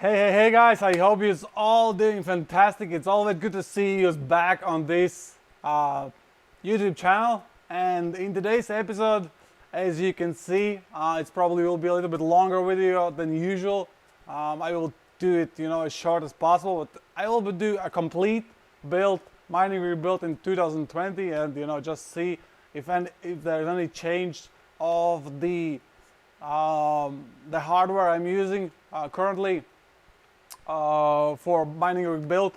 Hey guys, I hope you're all doing fantastic. It's always good to see you back on this YouTube channel. And in today's episode, as you can see, it's probably will be a little bit longer video than usual. I will do it, as short as possible, but I will do a complete build, mining rig build in 2020, and just see if there's any change of the hardware I'm using currently for mining rig build.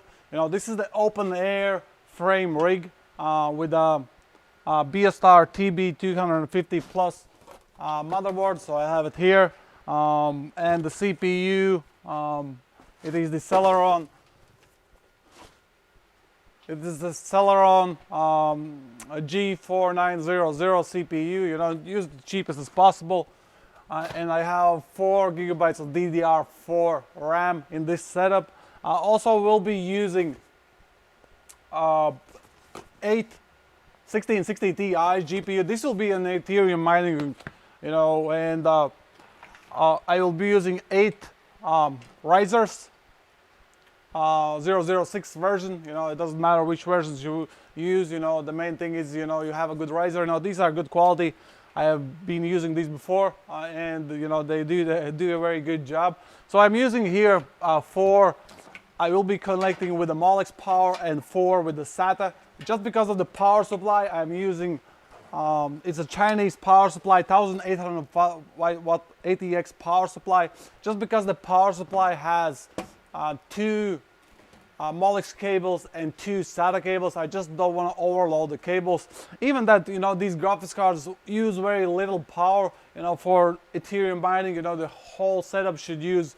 This is the open air frame rig with a BSR TB250 plus motherboard. So I have it here, and the CPU. It is the Celeron. It is the Celeron G4900 CPU. Use the cheapest as possible. And I have 4 gigabytes of DDR4 RAM in this setup. Also, we'll be using 1660 Ti GPU. This will be an Ethereum mining, and I will be using 8 risers, 006 version. It doesn't matter which versions you use. The main thing is you have a good riser. These are good quality. I have been using these before, and they do a very good job. So I'm using here 4. I will be connecting with the Molex power and 4 with the SATA. Just because of the power supply, I'm using it's a Chinese power supply, 1800 watt ATX power supply. Just because the power supply has 2 Molex cables and 2 SATA cables, I just don't want to overload the cables. Even that, these graphics cards use very little power. For Ethereum mining, the whole setup should use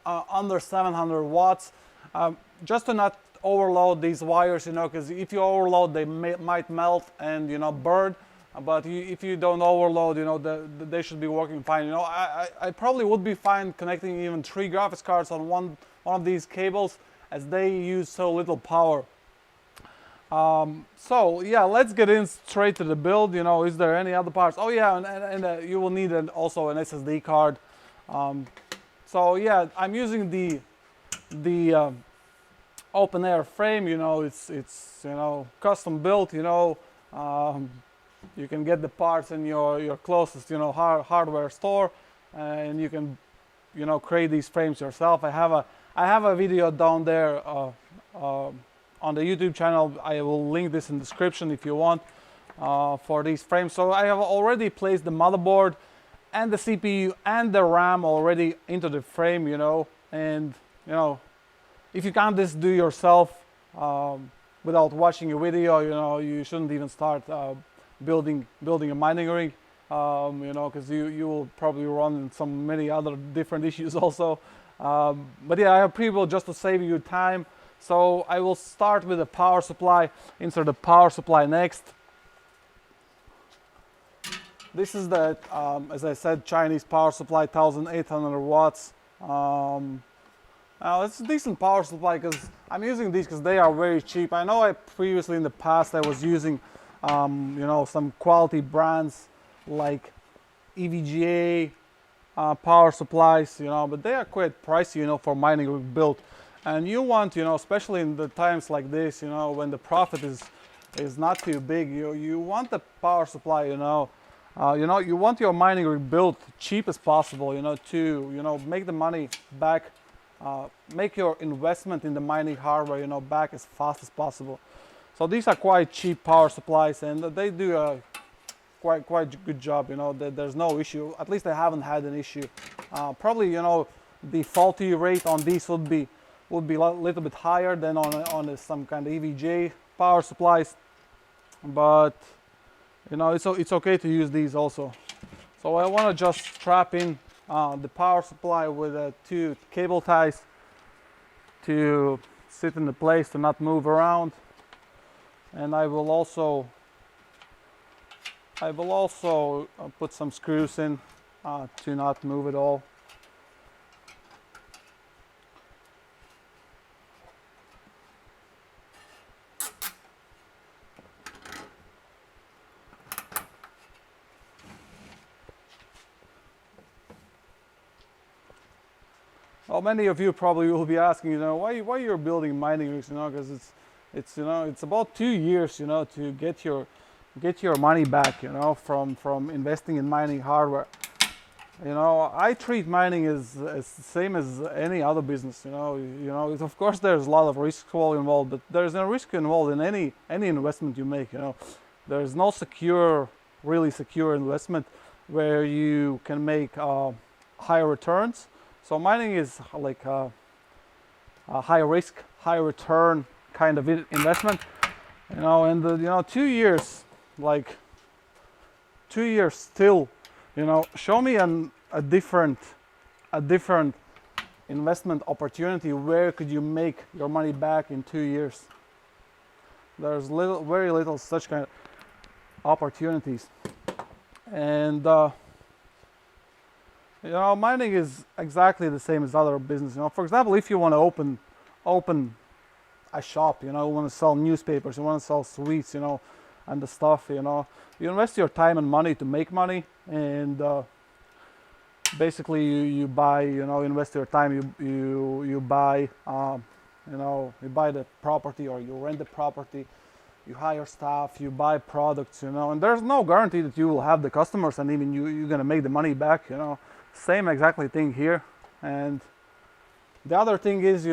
under 700 watts. Just to not overload these wires, because if you overload, they might melt and burn. But if you don't overload, they should be working fine. I probably would be fine connecting even 3 graphics cards on one of these cables, as they use so little power. So yeah, let's get in straight to the build. Is there any other parts? Oh yeah, and you will need also an SSD card. So yeah, I'm using the open air frame. It's custom built. You can get the parts in your closest hardware store, and you can create these frames yourself. I have a video down there on the YouTube channel. I will link this in the description if you want, for these frames. So I have already placed the motherboard and the CPU and the RAM already into the frame, and if you can't just do yourself without watching a video, you shouldn't even start building a mining rig, because you will probably run into many other different issues also. But yeah, I have pre-built just to save you time. So I will start with the power supply, insert the power supply next. This is the, as I said, Chinese power supply, 1800 watts. Now it's a decent power supply because I'm using these because they are very cheap. I know previously in the past I was using, some quality brands like EVGA, power supplies, but they are quite pricey, for mining rig build. And you want, especially in the times like this, when the profit is not too big, you want the power supply, you want your mining rig built cheap as possible, to make the money back, make your investment in the mining hardware, back as fast as possible. So these are quite cheap power supplies, and they do a quite good job. There's no issue. At least I haven't had an issue. Probably the faulty rate on these would be a little bit higher than on some kind of EVGA power supplies, but it's okay to use these also. So I want to just strap in the power supply with 2 cable ties to sit in the place, to not move around. And I will also put some screws in to not move at all. Well, many of you probably will be asking, why you're building mining rigs, because it's about 2 years, to get your money back, from investing in mining hardware. I treat mining as the same as any other business. Of course there's a lot of risk involved, but there's no risk involved in any investment you make. There's no really secure investment where you can make higher returns. So mining is like a high risk, high return kind of investment. And 2 years, like 2 years still. Show me a different investment opportunity where could you make your money back in 2 years. There's very little such kind of opportunities. And mining is exactly the same as other business. For example, if you want to open a shop, you want to sell newspapers, you want to sell sweets, and the stuff, you invest your time and money to make money, and basically you buy, invest your time, you buy, you buy the property, or you rent the property, you hire staff, you buy products, and there's no guarantee that you will have the customers and even you're gonna make the money back, Same exactly thing here. And the other thing is,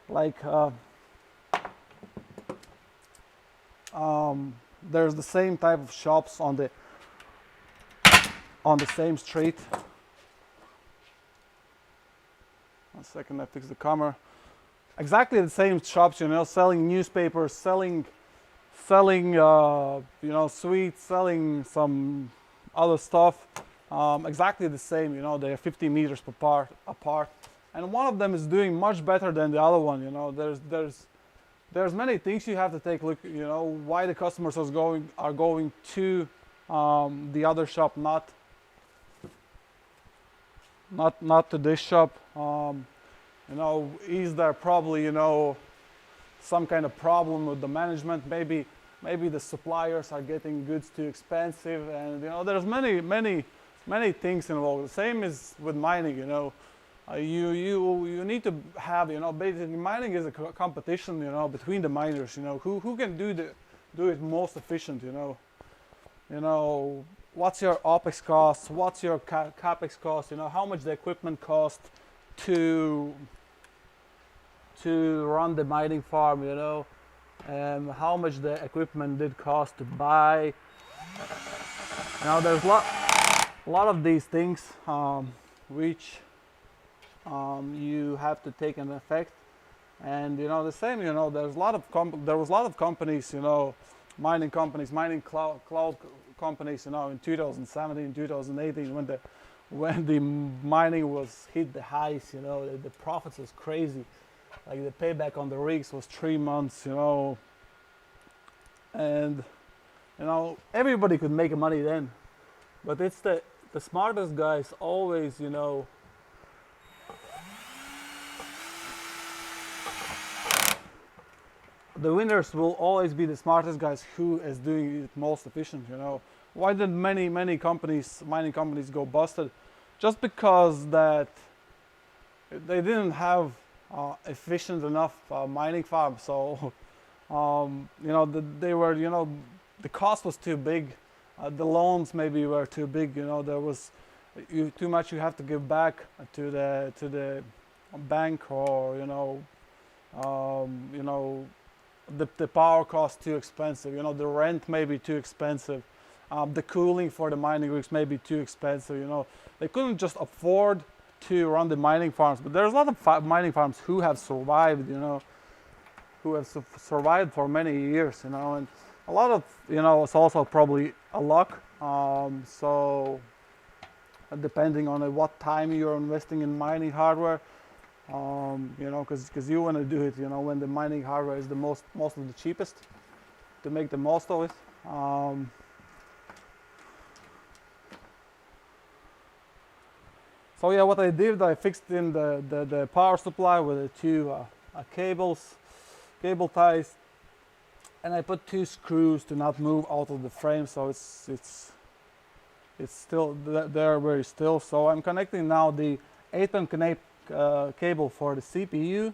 like there's the same type of shops on the same street. 1 second, I fix the camera. Exactly the same shops, selling newspapers, selling sweets, selling some other stuff. Exactly the same, they're 50 meters apart, and one of them is doing much better than the other one. There's many things you have to take a look. Why the customers are going to the other shop, not to this shop. Is there probably some kind of problem with the management? Maybe the suppliers are getting goods too expensive, and there's many things involved. The same is with mining. You need to have, basically mining is a competition, between the miners, who can do it most efficient, what's your OPEX cost, what's your CAPEX cost, how much the equipment cost to run the mining farm, how much the equipment did cost to buy. There's a lot of these things which you have to take into effect. And the same, there was a lot of companies, mining cloud companies, in 2017, 2018, when the mining was hit the highs, the profits was crazy. Like the payback on the rigs was 3 months, and everybody could make money then. But it's the smartest guys always, the winners will always be the smartest guys who is doing it most efficient. Why did many mining companies go busted? Just because that they didn't have efficient enough mining farms. So they were, the cost was too big, the loans maybe were too big. There was too much you have to give back to the bank, or the power cost too expensive, the rent may be too expensive, the cooling for the mining rigs may be too expensive. They couldn't just afford to run the mining farms. But there's a lot of mining farms who have survived, who have survived for many years, and a lot of, it's also probably a luck. So depending on what time you're investing in mining hardware, because you want to do it, when the mining hardware is the most of the cheapest, to make the most of it. So yeah, what I did, I fixed in the power supply with the two cable ties, and I put 2 screws to not move out of the frame, so it's still, they're very still. So I'm connecting now the 8-pin cable for the CPU.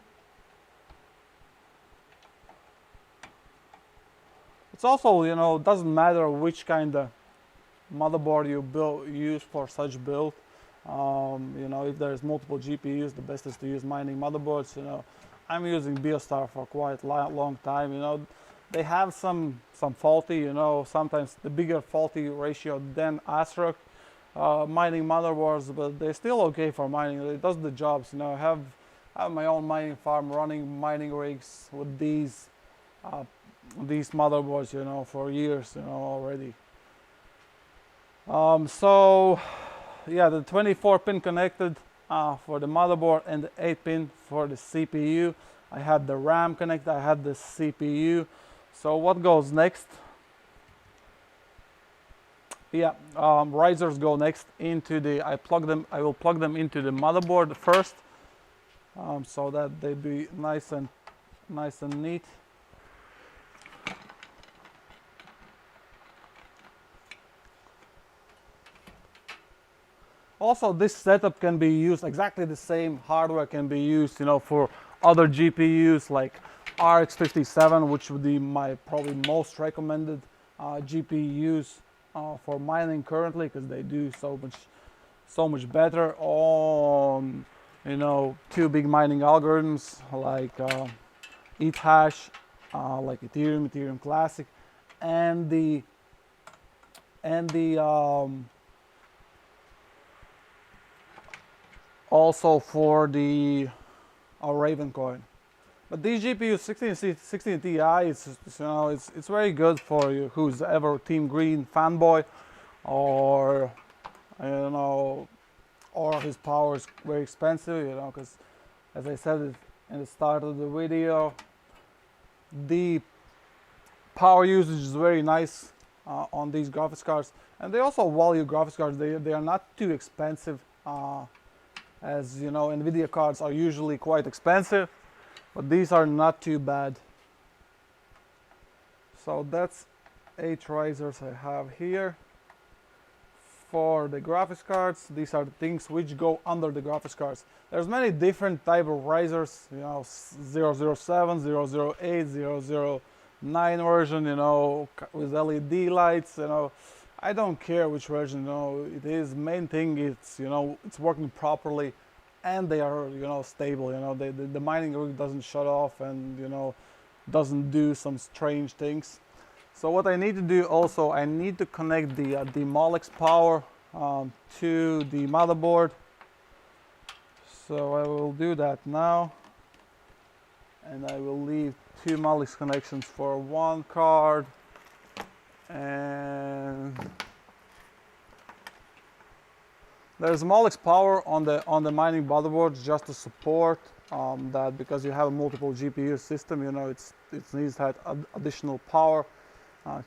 It's also, you know, doesn't matter which kind of motherboard you use for such build. You know, if there's multiple GPUs, the best is to use mining motherboards. You know, I'm using Biostar for quite long time. You know, they have some faulty. You know, sometimes the bigger faulty ratio than ASRock mining motherboards, but they're still okay for mining. It does the jobs. You know, I have my own mining farm running mining rigs with these motherboards. You know, for years. You know already. So yeah, the 24-pin connected for the motherboard and the 8-pin for the CPU. I had the RAM connected, I had the CPU. So what goes next? Yeah, risers go next into the, I will plug them into the motherboard first, so that they be nice and neat. Also, this setup can be used, exactly the same hardware can be used, you know, for other GPUs like RX 57, which would be my probably most recommended GPUs for mining currently, because they do so much better on, you know, two big mining algorithms like ETH, like Ethereum Classic, and the also for the Raven coin. But these GPUs 16 Ti, you know, it's very good for you who's ever Team Green fanboy, or you know, or his power is very expensive, you know, because as I said in the start of the video, the power usage is very nice on these graphics cards, and they also value graphics cards. They are not too expensive. As you know, NVIDIA cards are usually quite expensive, but these are not too bad. So that's 8 risers I have here for the graphics cards. These are the things which go under the graphics cards. There's many different type of risers, you know, 007, 008, 009 version, you know, with LED lights, you know. I don't care which version, you know, it is. Main thing it's, you know, it's working properly, and they are, you know, stable. You know, the mining rig doesn't shut off, and you know, doesn't do some strange things. So what I need to do also, I need to connect the Molex power to the motherboard. So I will do that now, and I will leave 2 Molex connections for one card. And there's Molex power on the mining motherboards just to support that, because you have a multiple GPU system, you know, it needs that additional power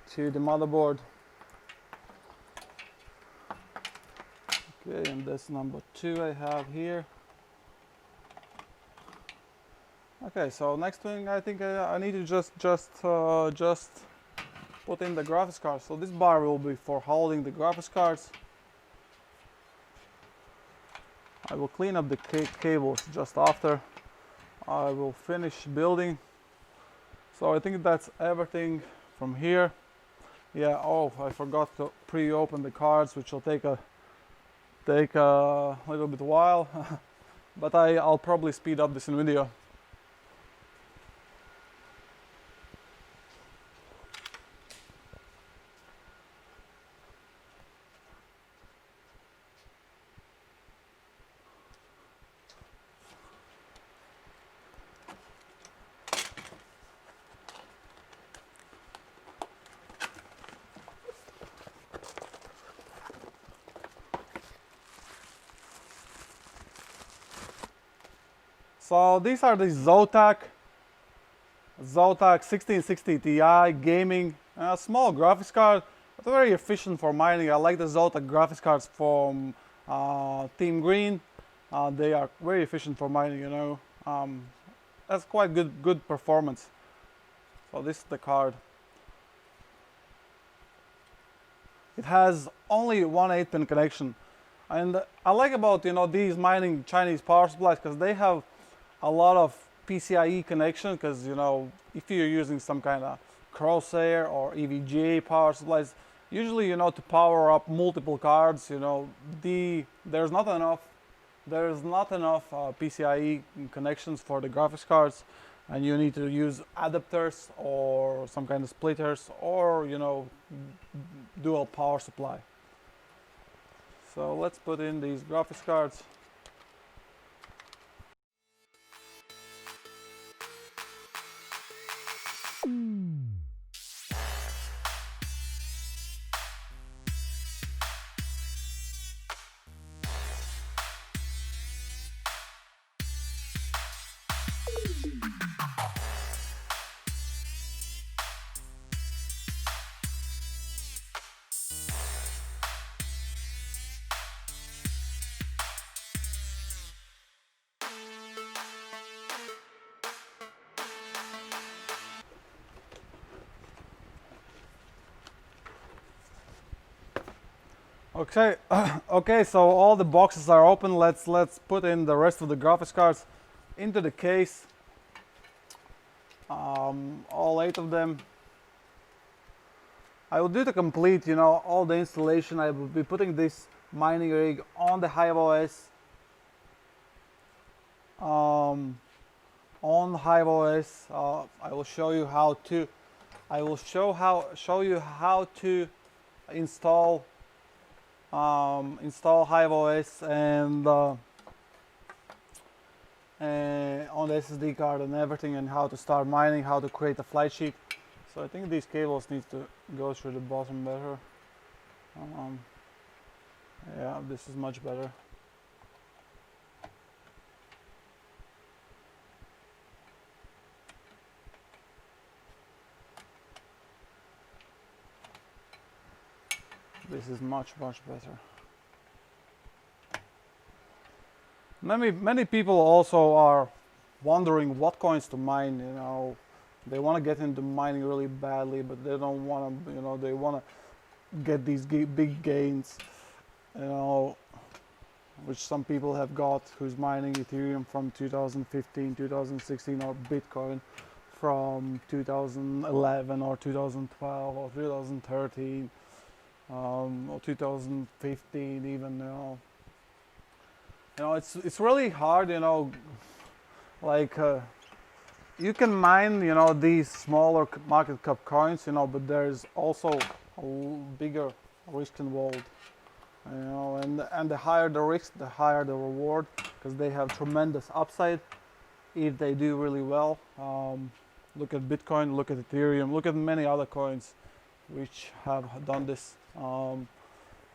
to the motherboard. Okay, and that's number 2 I have here. Okay, so next thing I think I need to just put in the graphics cards. So this bar will be for holding the graphics cards. I will clean up the cables just after I will finish building. So I think that's everything from here. Yeah, oh, I forgot to pre-open the cards, which will take a little bit while, but I'll probably speed up this video. So these are the Zotac 1660 Ti gaming, small graphics card, but very efficient for mining. I like the Zotac graphics cards from Team Green. They are very efficient for mining, you know. That's quite good performance. So this is the card. It has only one 8-pin connection. And I like about these mining Chinese power supplies because they have a lot of PCIe connection. Because if you're using some kind of crosshair or EVGA power supplies, usually to power up multiple cards, there's not enough PCIe connections for the graphics cards, and you need to use adapters or some kind of splitters or dual power supply. So let's put in these graphics cards. Okay, okay, so all the boxes are open. Let's put in the rest of the graphics cards into the case. All 8 of them. I will do the complete, all the installation. I will be putting this mining rig on the Hive OS. On Hive OS, I will show you how to. I will show you how to install Hive OS and on the SSD card and everything, and how to start mining, how to create a flight sheet. So I think these cables need to go through the bottom better. Yeah, this is much better. This is much better. Many people also are wondering what coins to mine. They want to get into mining really badly, but they don't want to. They want to get these big gains. Which some people have got, who's mining Ethereum from 2015, 2016, or Bitcoin from 2011 or 2012 or 2013. Or 2015 even. It's really hard, like you can mine these smaller market cap coins, but there's also a bigger risk involved, and the higher the risk, the higher the reward, because they have tremendous upside if they do really well. Look at Bitcoin, look at Ethereum, look at many other coins which have done this.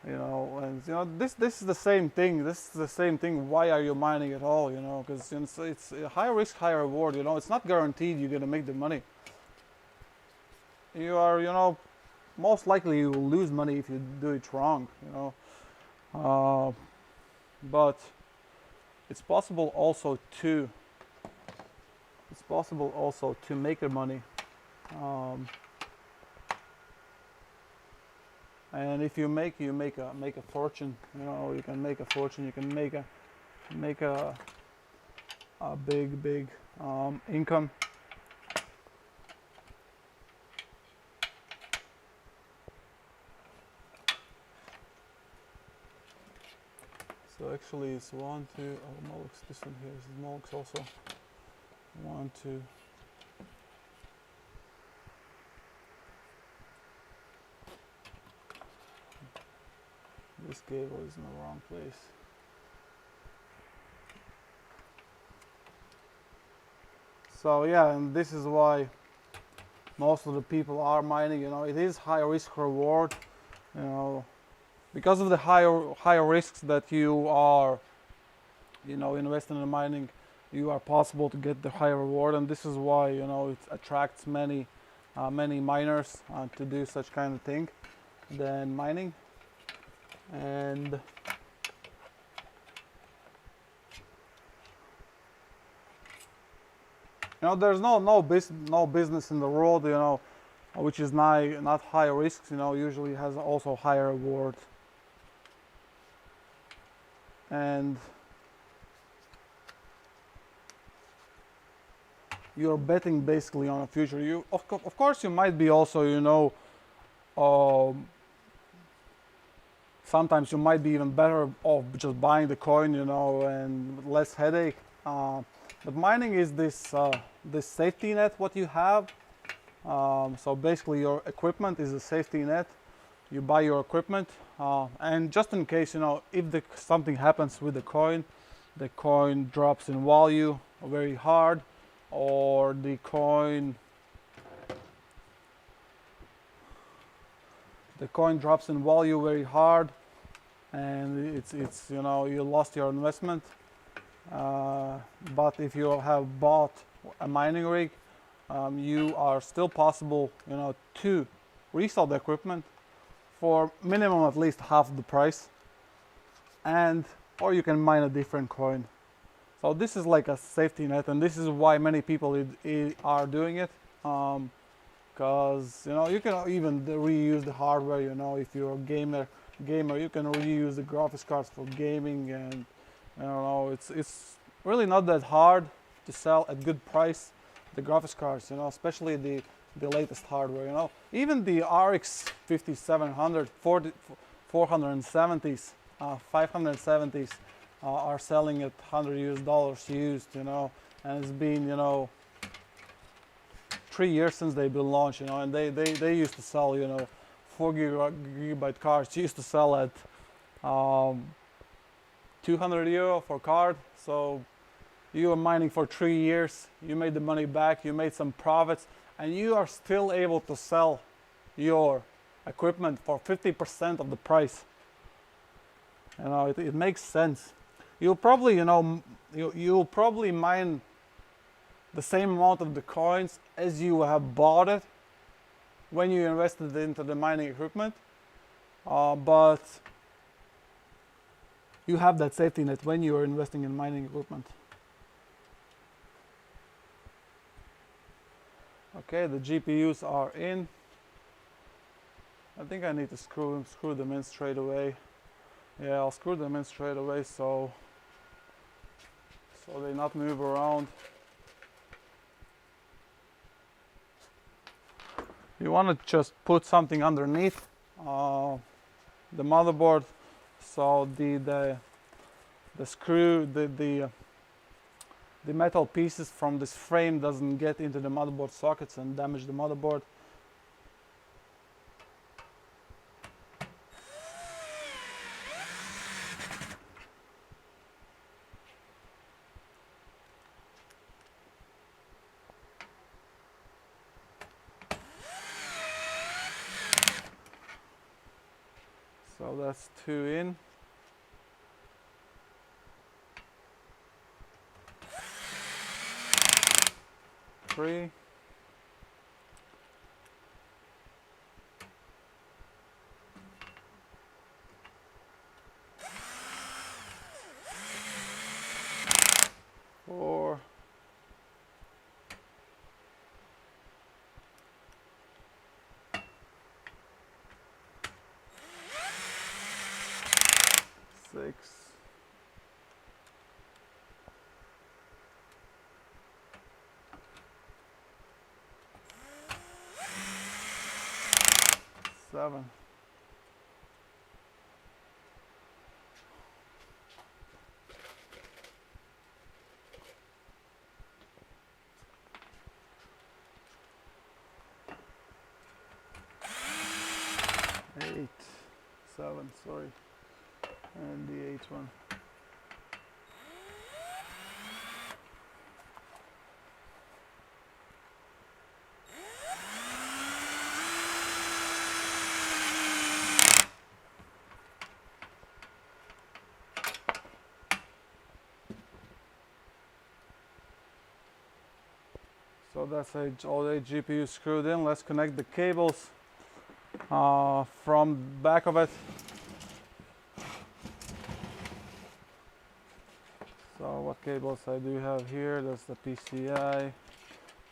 This is the same thing. This is the same thing. Why are you mining at all? Because it's a high risk, high reward. It's not guaranteed you're gonna make the money. You are, most likely you will lose money if you do it wrong. But it's possible also to. It's possible also to make the money. And if you make a fortune, you can make a fortune. You can make a big income. So actually, it's 1, 2. Oh, Molex, this one here is Molex also. 1, 2. This cable is in the wrong place. So yeah, and this is why most of the people are mining. It is high risk reward. Because of the higher risks that you are, investing in mining, you are possible to get the higher reward, and this is why it attracts many miners to do such kind of thing than mining. And there's no business in the world which is not high risks. Usually has also higher reward. and you're betting basically on a future. You of course you might be also, you know, sometimes you might be even better off just buying the coin, you know, and less headache. But mining is this this safety net what you have. So basically your equipment is a safety net. You buy your equipment, and just in case, you know, if something happens with the coin drops in value very hard, or the coin drops in value very hard, and it's you know, you lost your investment. But if you have bought a mining rig, you are still possible, you know, to resell the equipment for minimum at least half the price, and or you can mine a different coin. So this is like a safety net, and this is why many people are doing it, because you know, you can even reuse the hardware. You know, if you're a gamer, you can reuse the graphics cards for gaming, and you know, it's really not that hard to sell at good price the graphics cards, you know, especially the latest hardware. You know, even the RX 5700, 470s, 570s are selling at $100 used, you know, and it's been, you know, 3 years since they've been launched, you know, and they used to sell, you know, 4 gigabyte cards used to sell at €200 for card. So you were mining for 3 years, you made the money back, you made some profits, and you are still able to sell your equipment for 50% of the price. You know, it makes sense. You'll probably, you know, you'll probably mine the same amount of the coins as you have bought it when you invested into the mining equipment, but you have that safety net when you are investing in mining equipment. Okay, the GPUs are in. I think I need to screw them in straight away. Yeah, I'll screw them in straight away so they not move around. You want to just put something underneath the motherboard, so the screw, the metal pieces from this frame doesn't get into the motherboard sockets and damage the motherboard. So that's 2 in. Three. Four. 6. 7. 8. 7, sorry, and the 8th one. So that's all 8 GPUs screwed in. Let's connect the cables from the back of it. So what cables I do have here? That's the PCI,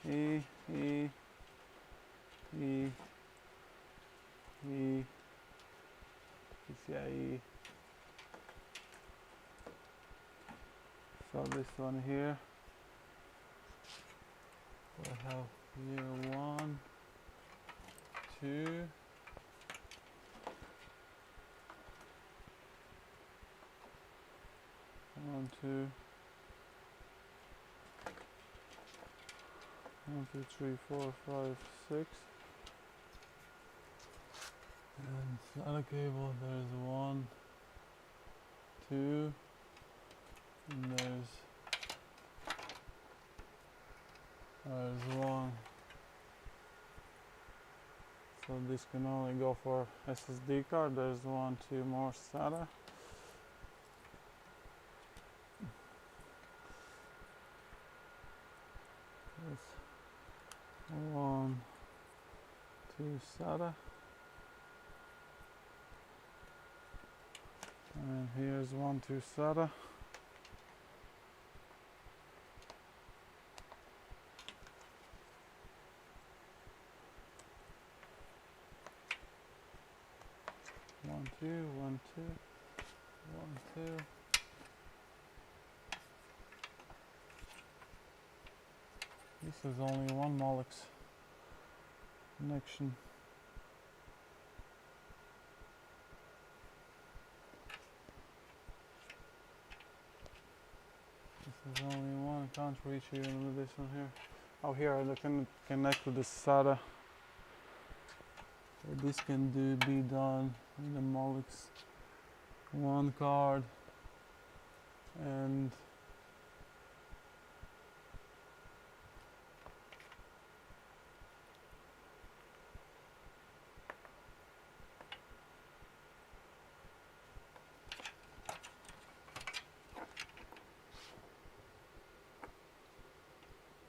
E, PCIe, So this one here, we have here 1, 2, 1, 2, 1, 2, 3, 4, 5, 6. And the other cable, there's 1, 2, and there's 1. So this can only go for SSD card. There's 1, 2 more SATA. There's 1, 2 SATA. And here's 1, 2 SATA. One, two, 1, 2, 1, 2. This is only one Molex connection. This is only one. I can't reach even with this one here. Oh, here I can connect with the SATA. So this can be done with the Molex 1 card, and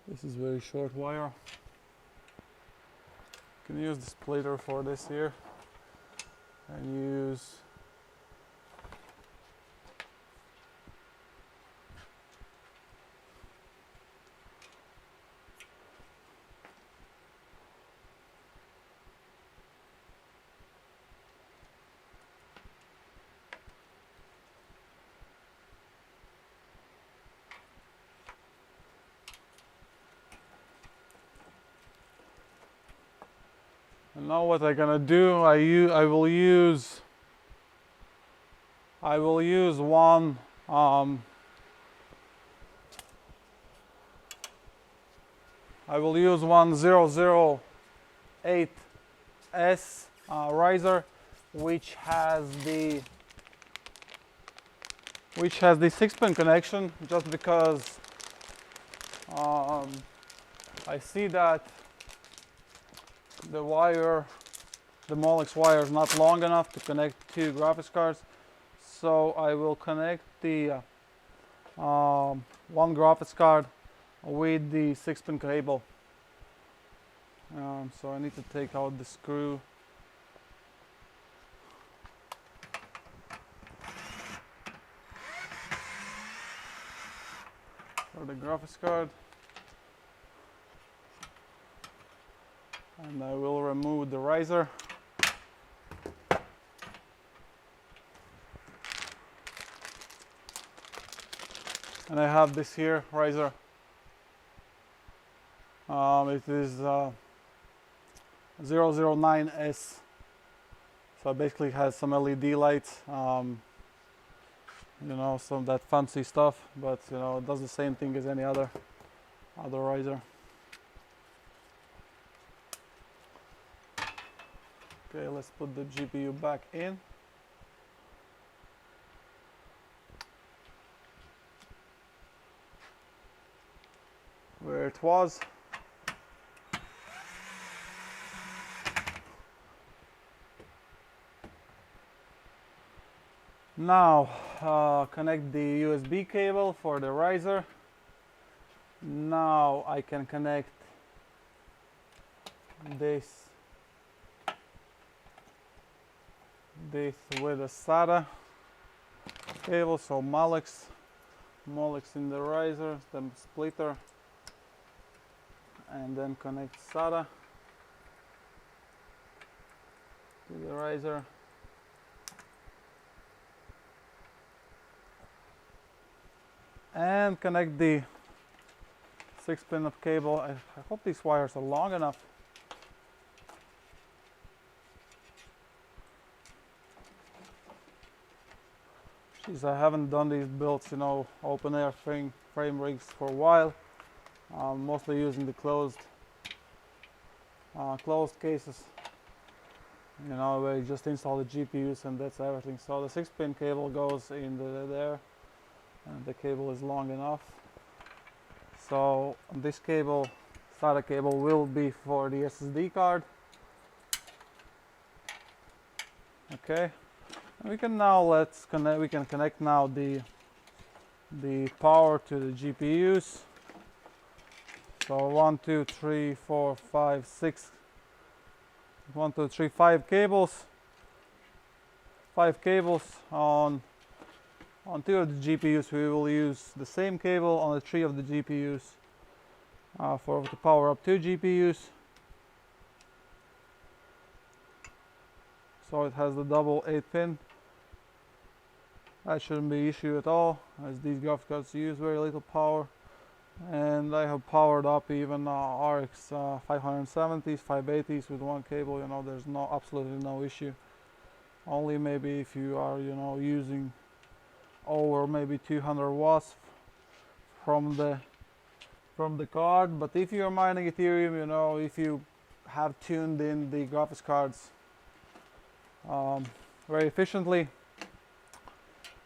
this is very short wire. You can use the splitter for this here and use and now what I'm gonna do, I will use one I will use one 008S riser, which has the 6-pin connection, just because I see that the Molex wire is not long enough to connect 2 graphics cards, so I will connect the one graphics card with the 6-pin cable. So I need to take out the screw. For the graphics card, and I will remove the riser. And I have this here riser. It is 009S. So it basically has some LED lights, you know, some of that fancy stuff, but you know, it does the same thing as any other riser. Okay, let's put the GPU back in. Where it was. Now connect the USB cable for the riser. Now I can connect this with a SATA cable, so Molex in the riser, then splitter, and then connect SATA to the riser. and connect the 6-pin of cable. I hope these wires are long enough. Geez, I haven't done these builds, you know, open air frame rigs for a while. Mostly using the closed cases, you know, where you just install the GPUs and that's everything. So the 6-pin cable goes in there, and the cable is long enough. So this cable, SATA cable, will be for the SSD card. Okay, and we can now we can connect now the power to the GPUs. So 1, 2, 3, 4, 5, 6. 1, 2, 3, 5 cables. 5 cables on 2 of the GPUs. We will use the same cable on the 3 of the GPUs to power up 2 GPUs. So it has the double 8-pin. That shouldn't be an issue at all, as these graphics cards use very little power. And I have powered up even RX 570s, 580s with one cable. You know, there's absolutely no issue. Only maybe if you are, you know, using over maybe 200 watts from the card. But if you're mining Ethereum, you know, if you have tuned in the graphics cards very efficiently,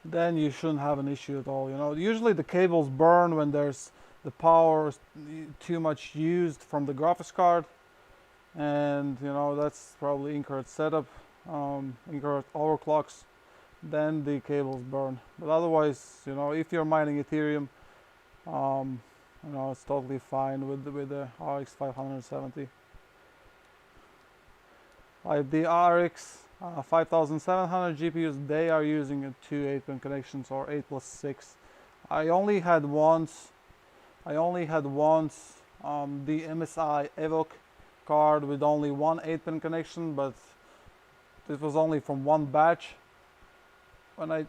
then you shouldn't have an issue at all. You know, usually the cables burn when there's the power is too much used from the graphics card, and you know, that's probably incorrect setup, incorrect overclocks, then the cables burn. But otherwise, you know, if you're mining Ethereum, you know, it's totally fine with the RX 570. Like the RX 5700 GPUs, they are using 2 8-pin connections, or 8+6. I only had once the MSI Evoque card with only 1 8-pin connection, but this was only from one batch. When I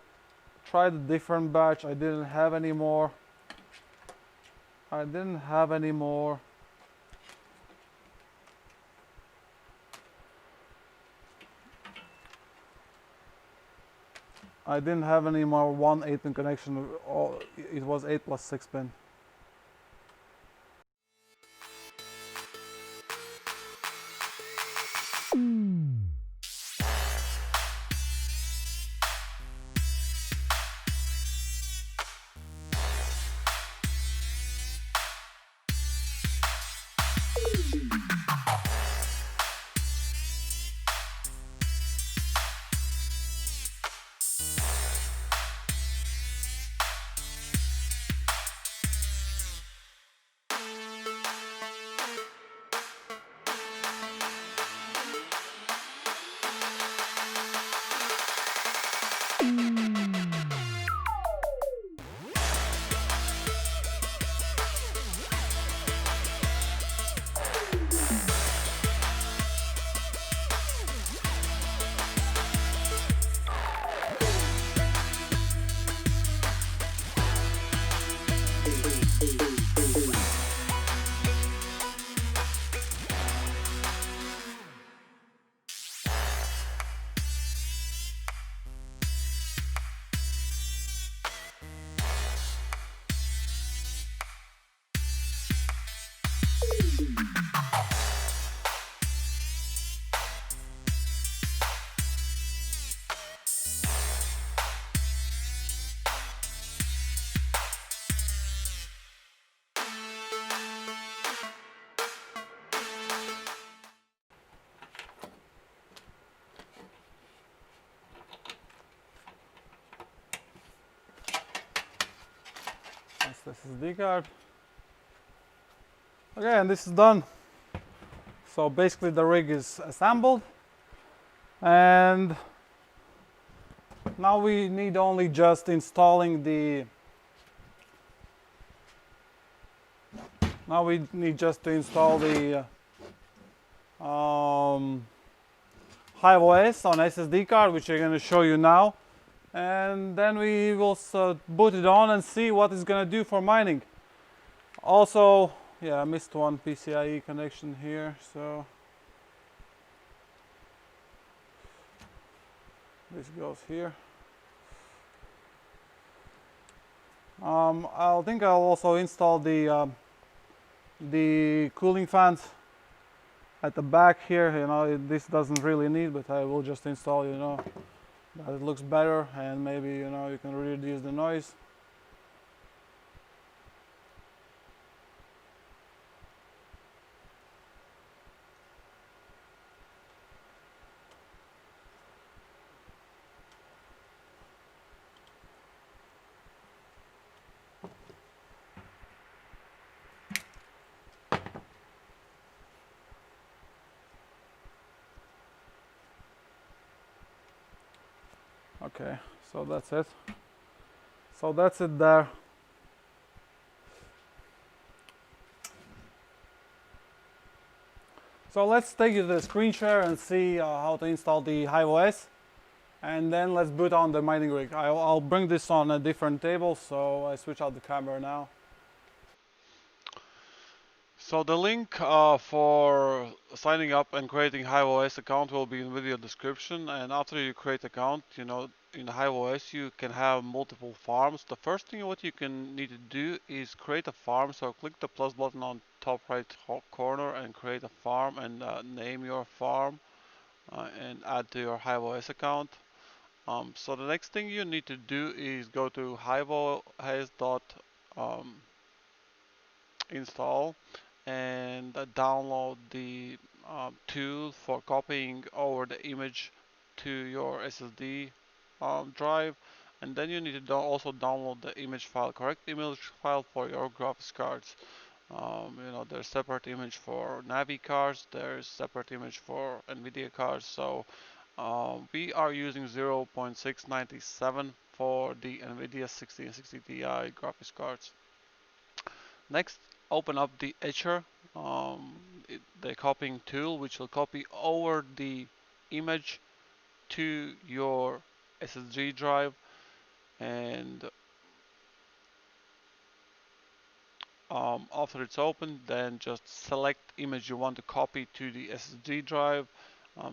tried a different batch, I didn't have any more. I didn't have any more one 8-pin connection. It was 8+6-pin. This SSD card. Okay, and this is done. So basically the rig is assembled, and now we need only just installing the to install the HiveOS on SSD card, which I'm going to show you now. and then we will boot it on and see what it's gonna do for mining. Also, yeah, I missed one PCIe connection here, so this goes here. I think I'll also install the cooling fans at the back here. You know, this doesn't really need, but I will just install, you know, that it looks better, and maybe, you know, you can reduce the noise. Okay, so that's it. So that's it there. So let's take you to the screen share and see how to install the HiveOS, and then let's boot on the mining rig. I'll bring this on a different table, so I switch out the camera now. So the link for signing up and creating HiveOS account will be in video description. And after you create account, you know, in HiveOS you can have multiple farms. The first thing what you can need to do is create a farm. So click the plus button on top right corner and create a farm, and name your farm and add to your HiveOS account. So the next thing you need to do is go to hiveos.install and download the tool for copying over the image to your SSD drive, and then you need to also download the image file, correct image file for your graphics cards. You know, there's separate image for Navi cards, there's separate image for NVIDIA cards, so we are using 0.697 for the NVIDIA 1660 Ti graphics cards. Next, open up the etcher, the copying tool, which will copy over the image to your SSD drive, and after it's open, then just select image you want to copy to the SSD drive,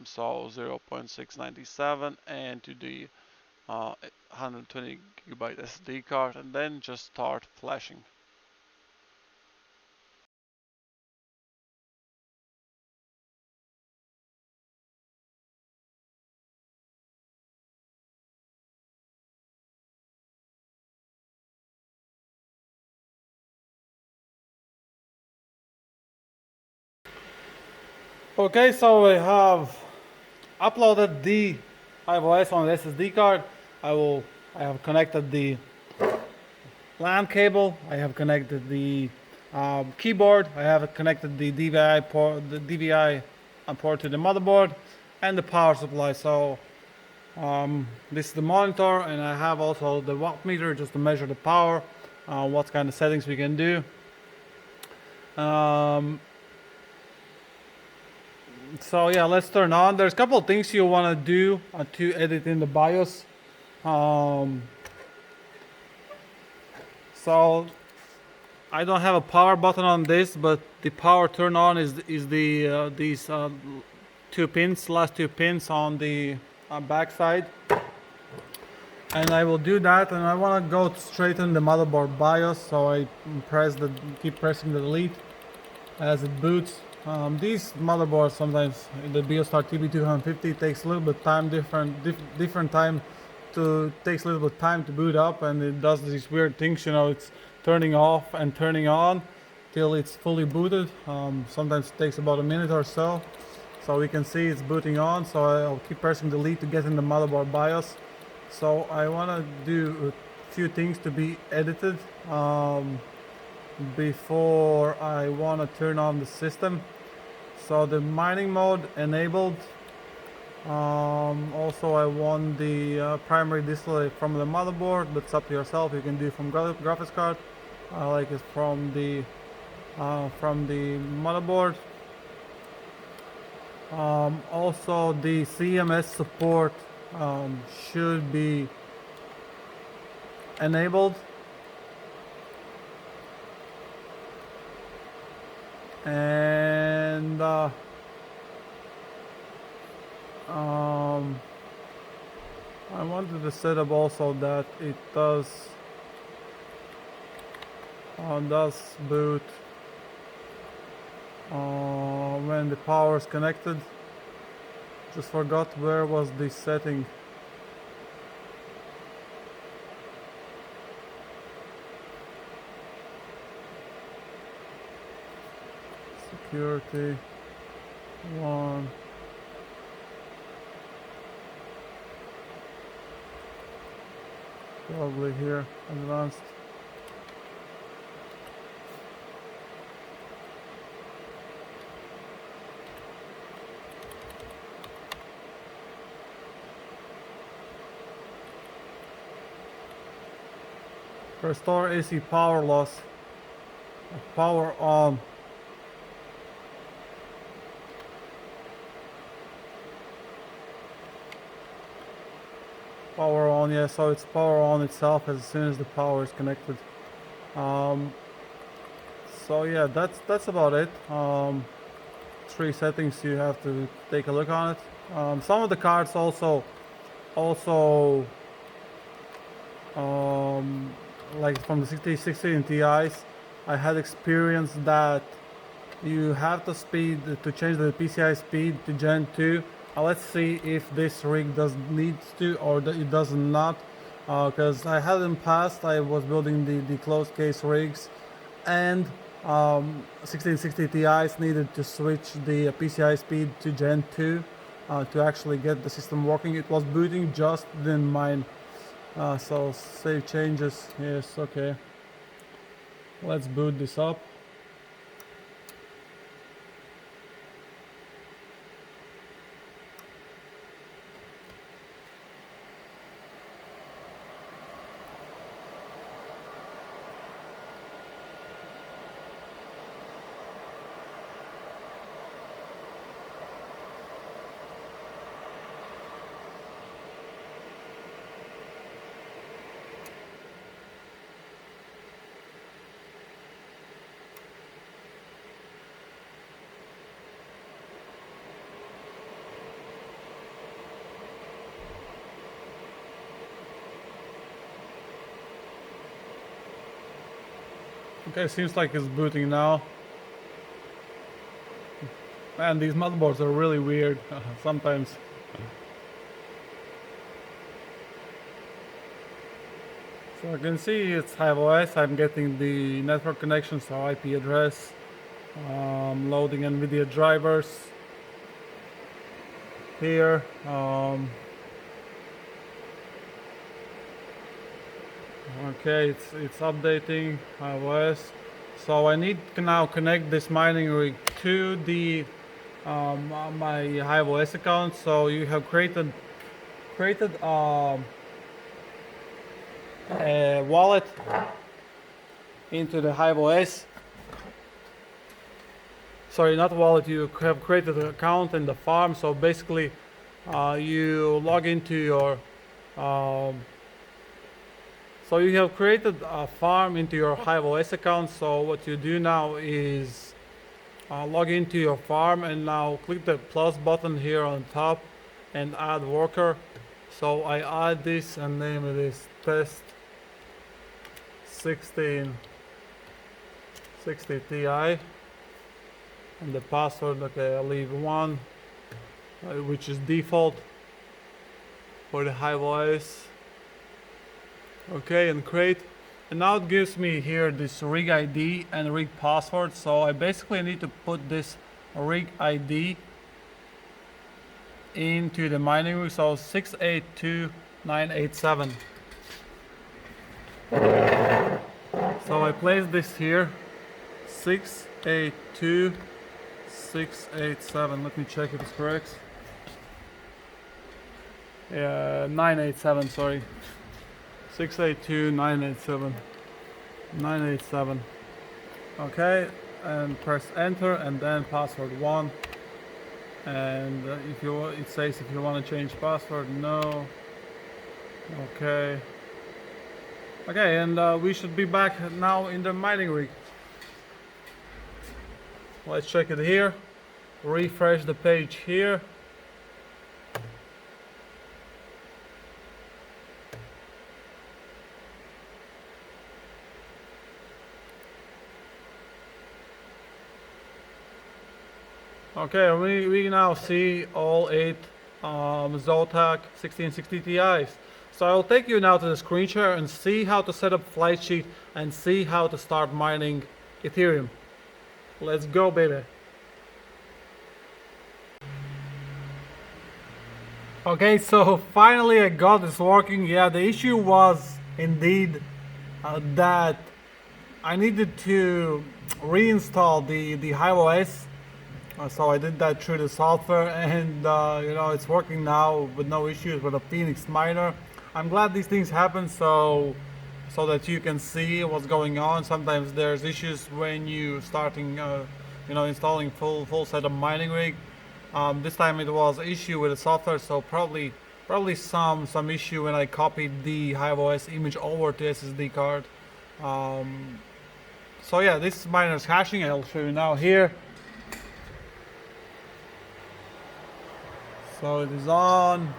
so 0.697 and to the 120 gigabyte SD card, and then just start flashing. Okay, so I have uploaded the HiveOS on the SSD card. I have connected the LAN cable. I have connected the keyboard. I have connected the DVI port to the motherboard and the power supply. So this is the monitor, and I have also the watt meter just to measure the power, what kind of settings we can do. So yeah, let's turn on. There's a couple of things you want to do to edit in the BIOS. So I don't have a power button on this, but the power turn on is the these last two pins on the back side. And I will do that, and I want to go straight in the motherboard BIOS, so I keep pressing the delete as it boots. These motherboards sometimes, the BioStar TB250 takes a little bit time, different time takes a little bit time to boot up, and it does these weird things, you know, it's turning off and turning on till it's fully booted. Sometimes it takes about a minute or so. So we can see it's booting on, so I'll keep pressing delete to get in the motherboard BIOS. So I want to do a few things to be edited before I want to turn on the system. So the mining mode enabled. Also I want the primary display from the motherboard, but it's up to yourself. You can do from graphics card. I like it from the motherboard. Also the CMS support should be enabled. And I wanted to set up also that it does boot when the power is connected. Just forgot where was this setting. Security 1. Probably here, advanced. Restore AC power loss. Power on. Power on, yeah, so it's power on itself as soon as the power is connected. So yeah, that's about it. 3 settings, you have to take a look on it. Some of the cards also like from the 6060 and Ti's, I had experienced that you have to change the PCI speed to Gen 2. Let's see if this rig needs to or it does not, because I had in past, I was building the closed case rigs, and 1660 Ti's needed to switch the PCI speed to Gen 2 to actually get the system working. It was booting, just didn't mind. So save changes, yes, okay. Let's boot this up. Okay, seems like it's booting now. Man, these motherboards are really weird sometimes. So I can see it's HiveOS. I'm getting the network connection, so IP address. Loading NVIDIA drivers here. Okay, it's updating iOS. So I need to now connect this mining rig to the my HiveOS account. So you have created a wallet into the HiveOS. Sorry, not wallet. You have created an account in the farm. So basically, you log into your so you have created a farm into your HiveOS account. So what you do now is log into your farm and now click the plus button here on top and add worker. So I add this and name it is test 1660 Ti, and the password, okay, I'll leave 1, which is default for the HiveOS. Okay, and create, and now it gives me here this rig ID and rig password. So I basically need to put this rig ID into the mining rig. So 682987. So I place this here, 682687. Let me check if it's correct. Yeah, 987, sorry. 682987. 987. Okay, and press enter and then password 1. And it says if you want to change password, no. Okay. Okay, and we should be back now in the mining rig. Let's check it here. Refresh the page here. Okay, we now see all 8 Zotac 1660 Ti's. So I'll take you now to the screen share and see how to set up flight sheet and see how to start mining Ethereum. Let's go, baby. Okay, so finally I got this working. Yeah, the issue was indeed that I needed to reinstall the HiveOS. So I did that through the software, and you know, it's working now with no issues with a Phoenix miner. I'm glad these things happen so that you can see what's going on. Sometimes there's issues when you starting you know, installing full set of mining rig. This time it was an issue with the software, so probably some issue when I copied the HiveOS image over to SSD card. So yeah, this miner's hashing. I'll show you now here. So it is on.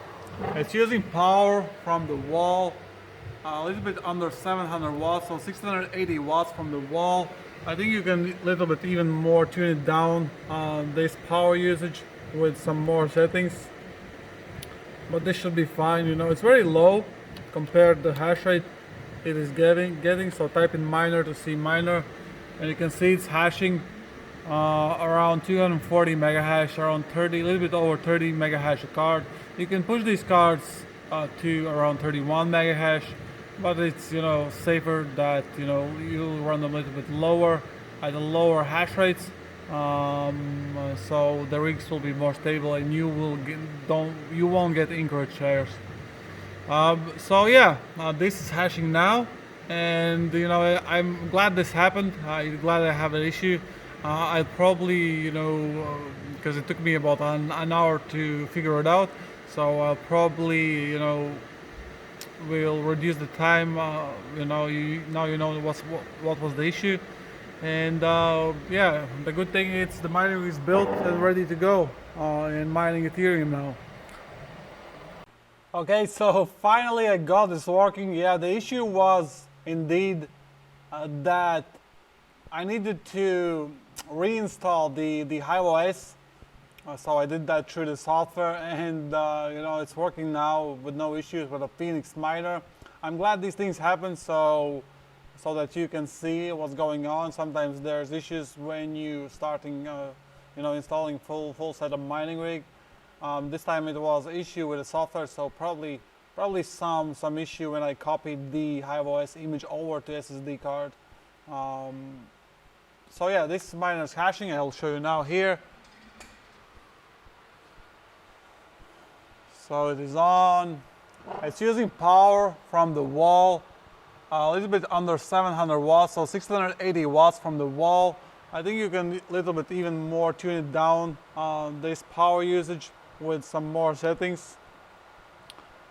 It's using power from the wall, a little bit under 700 watts, so 680 watts from the wall. I think you can a little bit even more tune it down on this power usage with some more settings, but this should be fine. You know, it's very low compared to the hash rate it is getting. So type in miner to see miner, and you can see it's hashing around 240 mega hash, around 30, a little bit over 30 mega hash a card. You can push these cards to around 31 mega hash, but it's, you know, safer that, you know, you'll run them a little bit lower at the lower hash rates, so the rigs will be more stable and you won't get incorrect shares. So yeah, this is hashing now, and you know, I'm glad this happened. I'm glad I have an issue. I probably, you know, because it took me about an hour to figure it out, so I'll probably, you know, will reduce the time. You know, now you know what was the issue, and yeah, the good thing is the miner is built and ready to go in mining Ethereum now. Okay, so finally I got this working. Yeah, the issue was indeed that I needed to reinstall the HiveOS. So I did that through the software, and you know, it's working now with no issues with a Phoenix miner. I'm glad these things happen so that you can see what's going on. Sometimes there's issues when you starting you know, installing full set of mining rig. This time it was an issue with the software, so probably some issue when I copied the HiveOS image over to SSD card. So yeah, this miner's hashing. I'll show you now here. So it is on. It's using power from the wall, a little bit under 700 watts, so 680 watts from the wall. I think you can a little bit even more tune it down on this power usage with some more settings,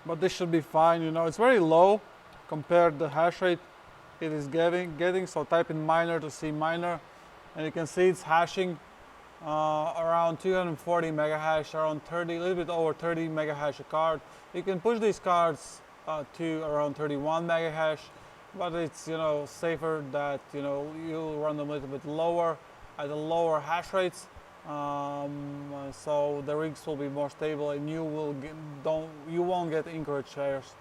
but this should be fine. You know, it's very low compared to the hash rate it is getting. So type in miner to see miner, and you can see it's hashing around 240 mega hash, around 30, a little bit over 30 mega hash a card. You can push these cards to around 31 mega hash, but it's, you know, safer that, you know, you'll run them a little bit lower at the lower hash rates, so the rigs will be more stable and you won't get incorrect shares.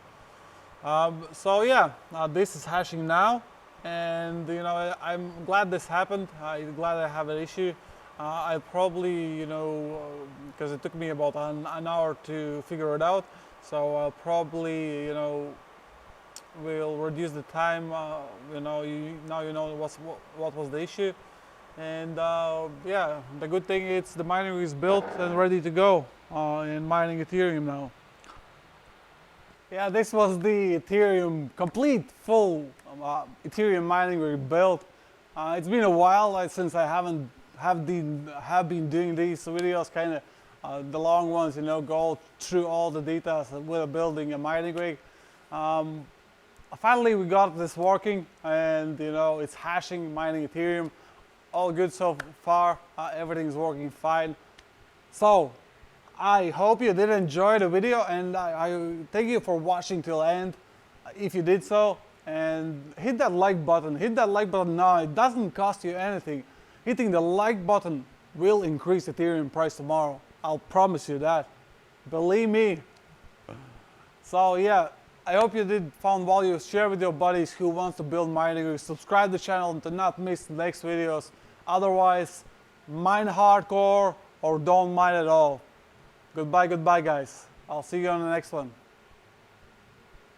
So yeah, this is hashing now, and you know, I'm glad this happened. I'm glad I have an issue. I probably, you know, because it took me about an hour to figure it out, so I'll probably, you know, will reduce the time. You know, now you know what was the issue, and yeah, the good thing is the miner is built and ready to go in mining Ethereum now. Yeah, this was the Ethereum complete full Ethereum mining rig built. It's been a while since I have been doing these videos, kind of the long ones, you know, go through all the details with building a mining rig. finally we got this working, and you know, it's hashing, mining Ethereum. All good so far. Everything's working fine. So I hope you did enjoy the video, and I thank you for watching till end. If you did so, and hit that like button. Hit that like button now. It doesn't cost you anything. Hitting the like button will increase Ethereum price tomorrow. I'll promise you that. Believe me. So yeah, I hope you did found value. Share with your buddies who wants to build mining. Subscribe to the channel to not miss the next videos. Otherwise, mine hardcore or don't mine at all. Goodbye, goodbye guys. I'll see you on the next one.